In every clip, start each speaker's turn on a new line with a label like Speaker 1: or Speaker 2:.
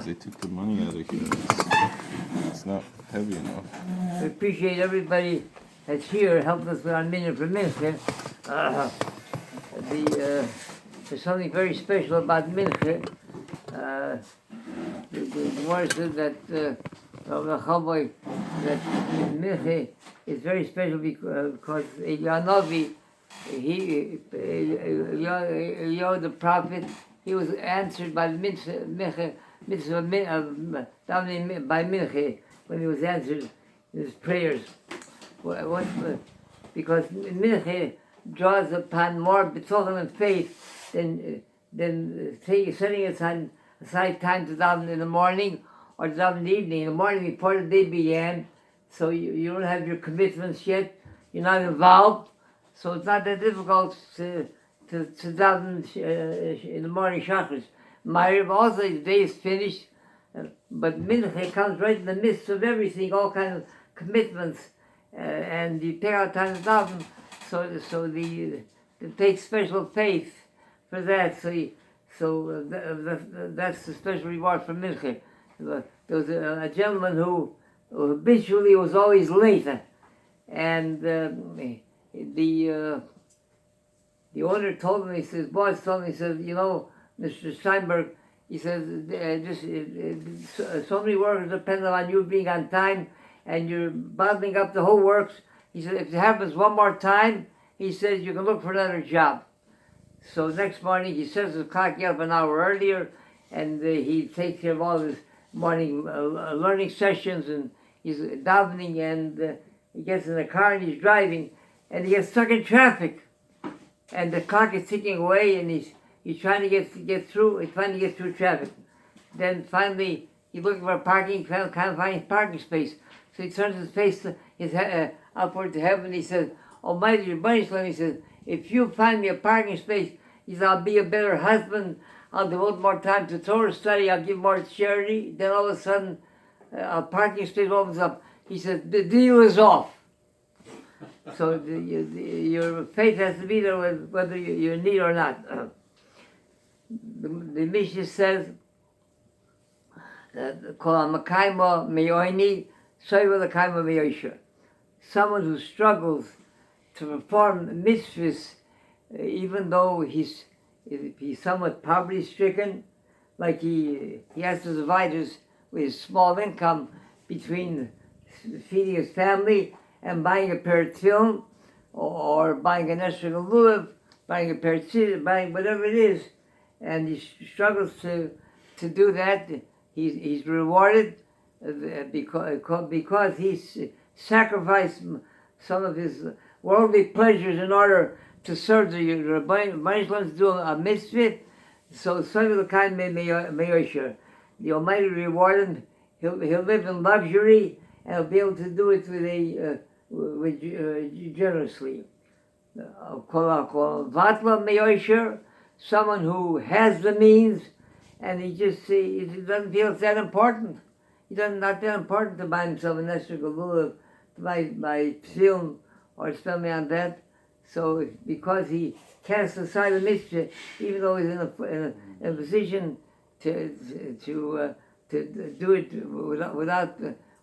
Speaker 1: because they took the money out of here. It's not heavy enough.
Speaker 2: We appreciate everybody that's here helped us with our minute for minute. There's something very special about mincha. The Gemara said that that mincha is very special because Yanovi, the prophet, he was answered by the mitzvah by mincha when he was answered in his prayers. Because mincha draws upon more betrothal and faith than setting aside time to daven in the morning or to daven in the evening. In the morning before the day began, so you don't have your commitments yet, you're not involved, so it's not that difficult to daven in the morning shacharis. Ma'ariv also, the day is finished, but mincha comes right in the midst of everything, all kinds of commitments, and you take out time to daven. So it takes special faith for that. That's the special reward for mincha. There was a gentleman who habitually was always late, and the owner told him, his boss told him, he said, you know, Mr. Steinberg, he says, so many workers depend on you being on time, and you're bottling up the whole works. He said, if it happens one more time, he says, you can look for another job. So next morning, he sets his clock up an hour earlier, and he takes care of all his morning learning sessions, and he's davening, and he gets in the car, and he's driving, and he gets stuck in traffic. And the clock is ticking away, and he's trying to get through traffic. Then finally, he's looking for a parking, can't find his parking space. So he turns his face upward to heaven. He says, Almighty Rebbeinu, he says, if you find me a parking space, he says, I'll be a better husband. I'll devote more time to Torah study. I'll give more charity. Then all of a sudden, a parking space opens up. He says, the deal is off. So your faith has to be there whether you're in need or not. The Mishnah says, someone who struggles to perform mitzvahs, even though he's somewhat poverty-stricken, like he has to divide his small income between feeding his family and buying a pair of tefillin, or buying an extra lulav, buying a pair of tzitzit, buying whatever it is, and he struggles to do that. He's rewarded because he's sacrificed some of his worldly pleasures in order to serve the Rebbeinu to do a mitzvah. So the Almighty reward him. He'll live in luxury, and he'll be able to do it generously. Someone who has the means, and he doesn't feel it's that important. Not that important to buy himself an extra galula, to buy film or spend money on that. So because he casts aside the mitzvah, even though he's in a position to do it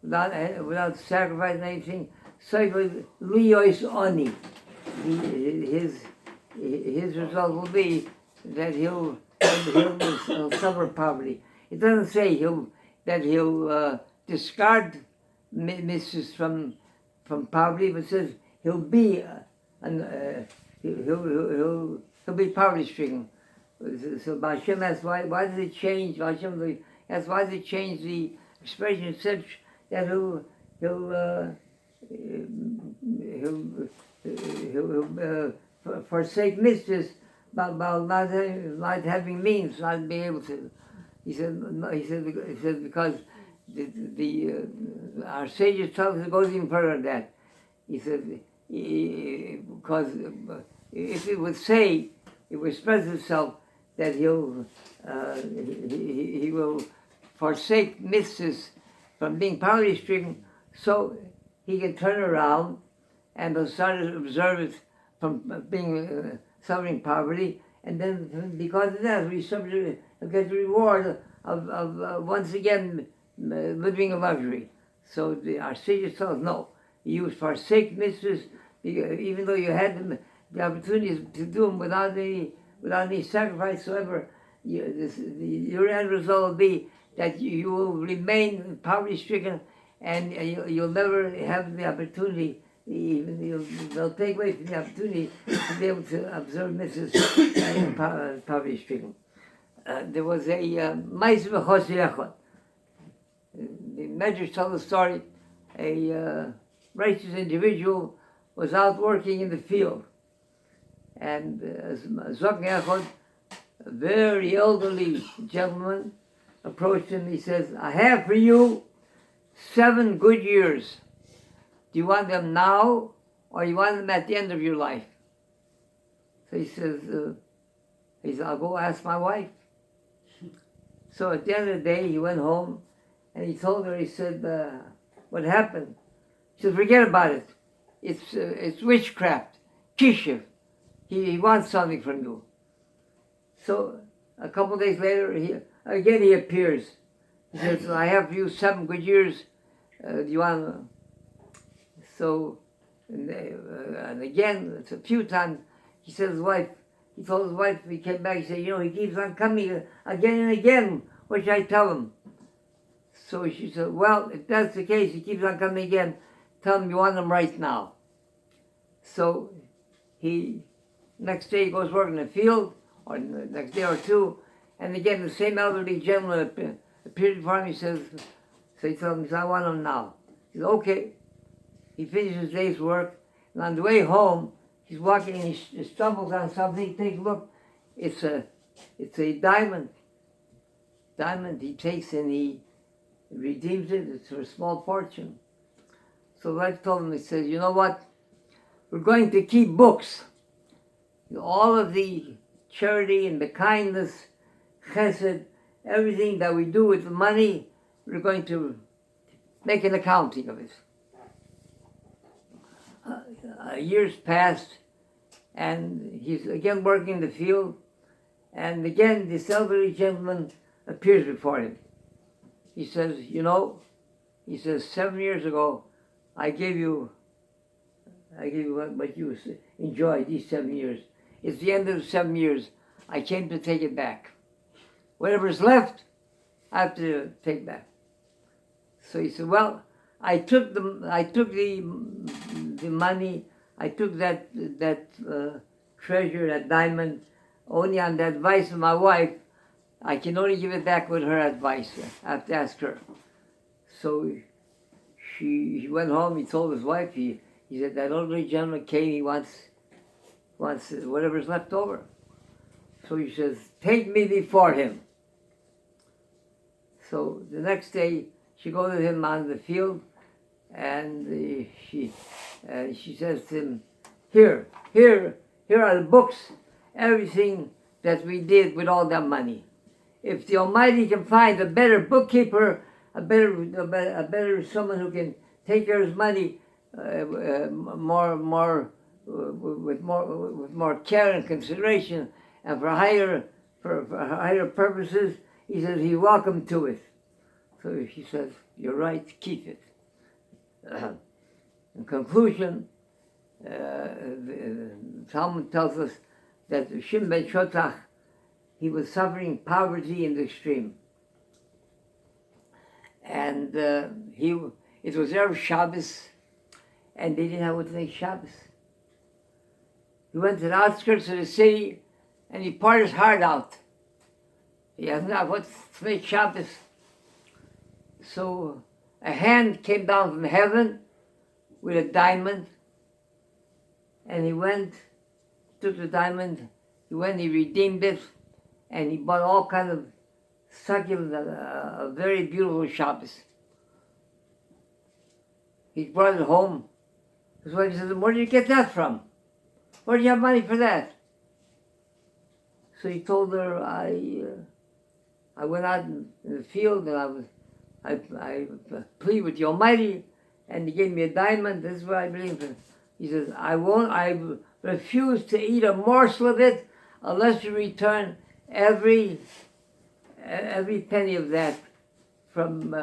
Speaker 2: without sacrificing anything, so liyos oni, his result will be that he'll suffer poverty. It doesn't say that he'll discard mitzvahs from poverty, but it says he'll be poverty-stricken. So Hashem asks, why does it change? Hashem asks, why does it change the expression such that he'll forsake mitzvahs about not having means, not being able to. He said because our sages tell us it goes even further than that. He said because if it would express itself that he will forsake mitzvahs from being poverty-stricken, so he can turn around and will start to observe it from being suffering poverty, and then because of that, he'll get the reward of once again living in luxury. So our Savior tells us, no, you forsake mitzvahs, even though you had the opportunities to do them without any sacrifice whatsoever. Your end result will be that you will remain poverty-stricken, and you'll never have the opportunity. They'll take away from the opportunity to be able to observe mitzvahs poverty-stricken. There was a Ma'aseh B'Chosei Echad. The Medrash tells the story. A righteous individual was out working in the field, and Zok Echad, a very elderly gentleman, approached him. He says, "I have for you 7 good years. Do you want them now, or you want them at the end of your life?" So he says, "I'll go ask my wife." So at the end of the day, he went home, and he told her. He said, "What happened?" She said, "Forget about it. It's witchcraft, kishiv. He wants something from you." So a couple of days later, he appears. He says, "I have for you 7 good years. Do you want?" So, and again, it's a few times. He told his wife, he came back, he said, he keeps on coming again and again. What should I tell him? So she said, "Well, if that's the case, he keeps on coming again, tell him you want him right now." So next day he goes work in the field, or the next day or two, and again the same elderly gentleman appeared before him. He says, he tells him, "I want him now." He says, "Okay." He finishes his day's work, and on the way home, he's walking and he stumbles on something. He takes a look. It's a diamond. He takes and he redeems it. It's for a small fortune. So the wife told him, he says, "You know what? We're going to keep books. All of the charity and the kindness, chesed, everything that we do with the money, we're going to make an accounting of it." Years passed, and he's again working in the field, and again this elderly gentleman appears before him. He says, he says, 7 years ago, I gave you what you enjoyed these 7 years. It's the end of the 7 years. I came to take it back. Whatever's left, I have to take back. So he said, "Well, I took the money. I took that treasure, that diamond, only on the advice of my wife. I can only give it back with her advice. I have to ask her." So he went home. He told his wife. He said, "That elderly gentleman came. He wants whatever's left over." So he says, "Take me before him." So the next day, she goes with him on the field, and she says to him, here are the books, everything that we did with all that money. If the Almighty can find a better bookkeeper, a better someone who can take care of his money with more care and consideration, and for higher purposes, he says he's welcome to it. So she says, "You're right, keep it." In conclusion, the Talmud tells us that Shimon ben Shotach, he was suffering poverty in the extreme. And it was Erev Shabbos, and they didn't have what to make Shabbos. He went to the outskirts of the city, and he poured his heart out. He has not what to make Shabbos. So a hand came down from heaven with a diamond, and he went, took the diamond, he redeemed it, and he bought all kinds of succulent, a very beautiful Shabbos. He brought it home. His wife said, "Where did you get that from? Where do you have money for that?" So he told her, I went out in the field and I plead with the Almighty, and he gave me a diamond. This is what I believe in. He says, I refuse to eat a morsel of it unless you return every every penny of that from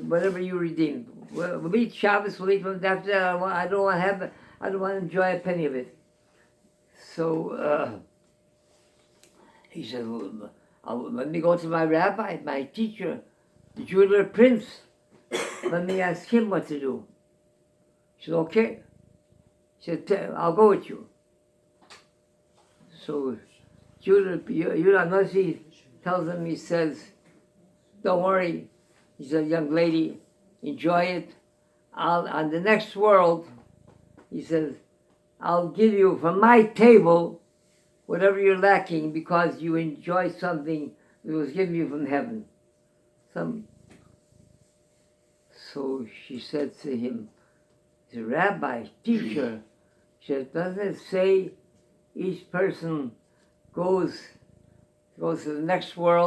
Speaker 2: whatever you redeem. We'll eat Shabbos, we'll eat from after that. I don't want to enjoy a penny of it. So he said, well, let me go to my rabbi, my teacher, the jeweler prince. Let me ask him what to do. He said, okay. He said, I'll go with you. So Yudah Nasi tells him, he says, don't worry. He said, young lady, enjoy it. On the next world, he says, I'll give you from my table whatever you're lacking because you enjoy something that was given you from heaven. So she said to him, the rabbi, teacher, she said, doesn't it say each person goes to the next world?